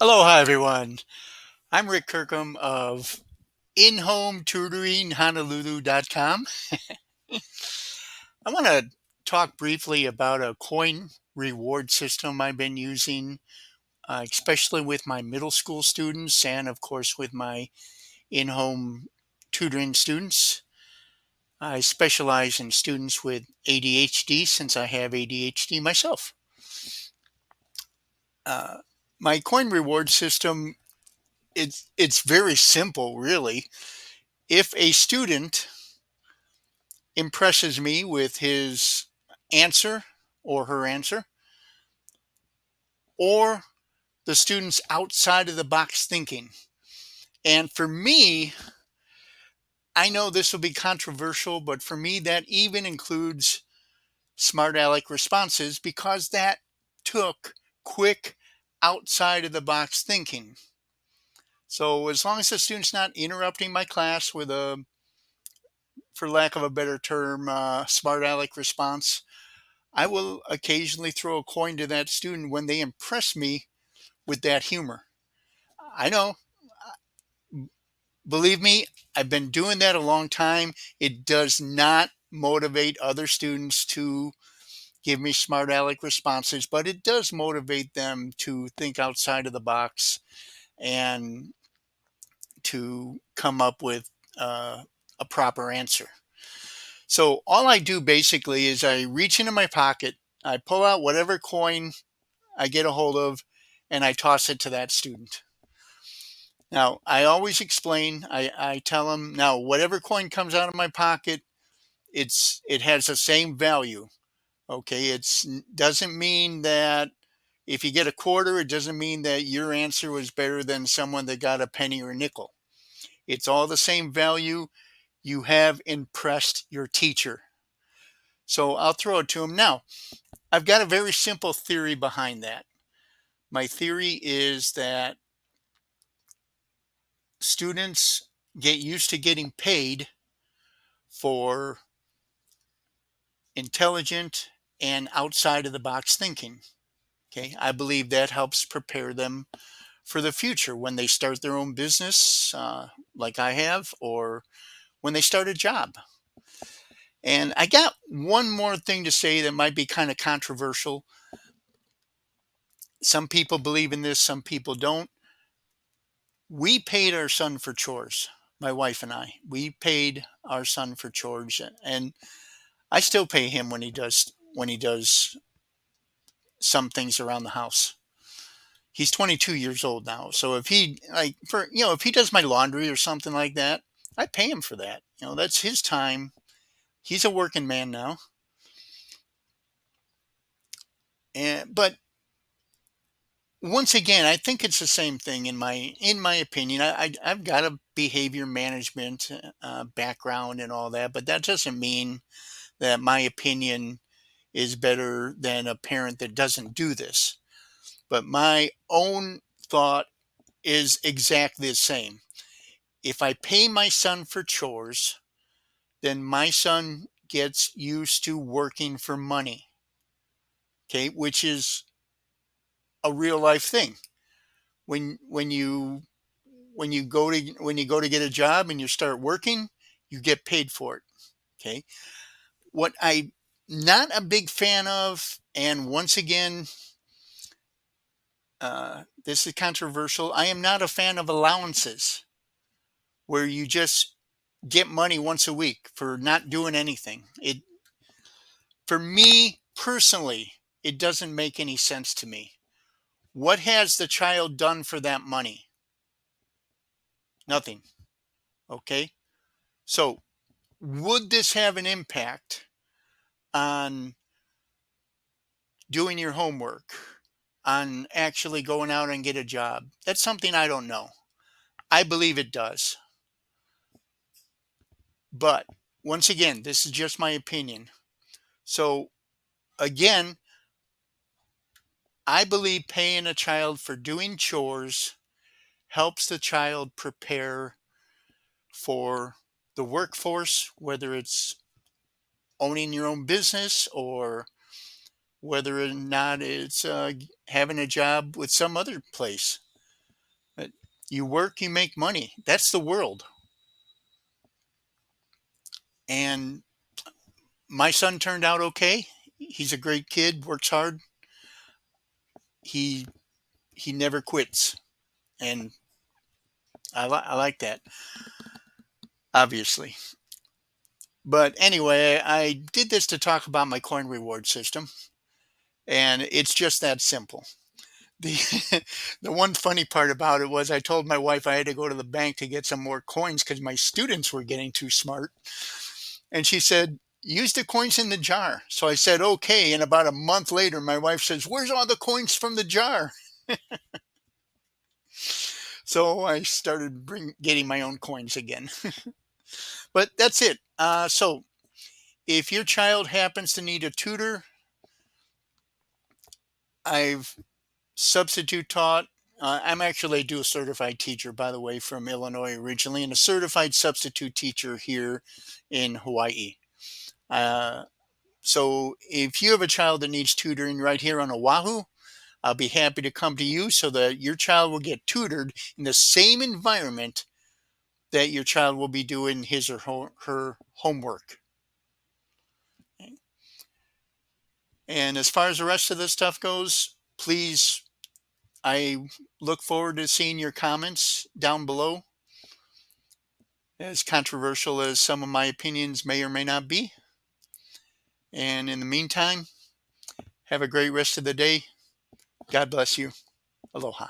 Aloha, everyone. I'm Rick Kirkham of In-Home Tutoring Honolulu.com. I want to talk briefly about a coin reward system I've been using, especially with my middle school students and, of course, with my in-home tutoring students. I specialize in students with ADHD since I have ADHD myself. Uh, my coin reward system, it's very simple, really. If a student impresses me with his answer or her answer, or the student's outside of the box thinking. And for me, I know this will be controversial, but for me, that even includes smart aleck responses because that took quick outside of the box thinking. So as long as the student's not interrupting my class with a, for lack of a better term, smart aleck response, I will occasionally throw a coin to that student when they impress me with that humor. I know, believe me, I've been doing that a long time. It does not motivate other students to give me smart aleck responses, but it does motivate them to think outside of the box and to come up with a proper answer. So all I do basically is I reach into my pocket, I pull out whatever coin I get a hold of, and I toss it to that student. Now, I always explain, I tell them, now, whatever coin comes out of my pocket, it has the same value. Okay, it's doesn't mean that if you get a quarter, it doesn't mean that your answer was better than someone that got a penny or a nickel. It's all the same value. You have impressed your teacher. So I'll throw it to them. Now, I've got a very simple theory behind that. My theory is that students get used to getting paid for intelligent and outside of the box thinking. Okay, I believe that helps prepare them for the future when they start their own business, like I have, or when they start a job. And I got one more thing to say that might be kind of controversial. Some people believe in this, some people don't. We paid our son for chores, my wife and I. We paid our son for chores, and I still pay him when he does some things around the house. He's 22 years old now. So if he like for if he does my laundry or something like that, I pay him for that. That's his time. He's a working man now. And but once again, I think it's the same thing in my opinion. I've got a behavior management background and all that, but that doesn't mean that my opinion is better than a parent that doesn't do this. But my own thought is exactly the same. If I pay my son for chores, then my son gets used to working for money, okay, which is a real life thing. When you go to get a job and you start working, you get paid for it, okay? What I not a big fan of, and once again, this is controversial. I am not a fan of allowances, where you just get money once a week for not doing anything. For me personally, it doesn't make any sense to me. What has the child done for that money? Nothing. Okay. So, would this have an impact on doing your homework, on actually going out and get a job? That's something I don't know. I believe it does. But once again, this is just my opinion. So, again, I believe paying a child for doing chores helps the child prepare for the workforce, whether it's owning your own business or whether or not it's having a job with some other place. You work, you make money. That's the world. And my son turned out okay. He's a great kid, works hard. He he never quits, and I like that, obviously. But anyway, I did this to talk about my coin reward system, and it's just that simple. The the one funny part about it was I told my wife I had to go to the bank to get some more coins because my students were getting too smart. And she said, use the coins in the jar. So I said, okay. And about a month later, my wife says, where's all the coins from the jar? So I started getting my own coins again. But that's it. So if your child happens to need a tutor, I've substitute taught. I'm actually a dual certified teacher, by the way, from Illinois originally, and a certified substitute teacher here in Hawaii. Uh, so if you have a child that needs tutoring right here on Oahu, I'll be happy to come to you so that your child will get tutored in the same environment that your child will be doing his or her homework. And as far as the rest of this stuff goes, please, I look forward to seeing your comments down below. As controversial as some of my opinions may or may not be. And in the meantime, have a great rest of the day. God bless you. Aloha.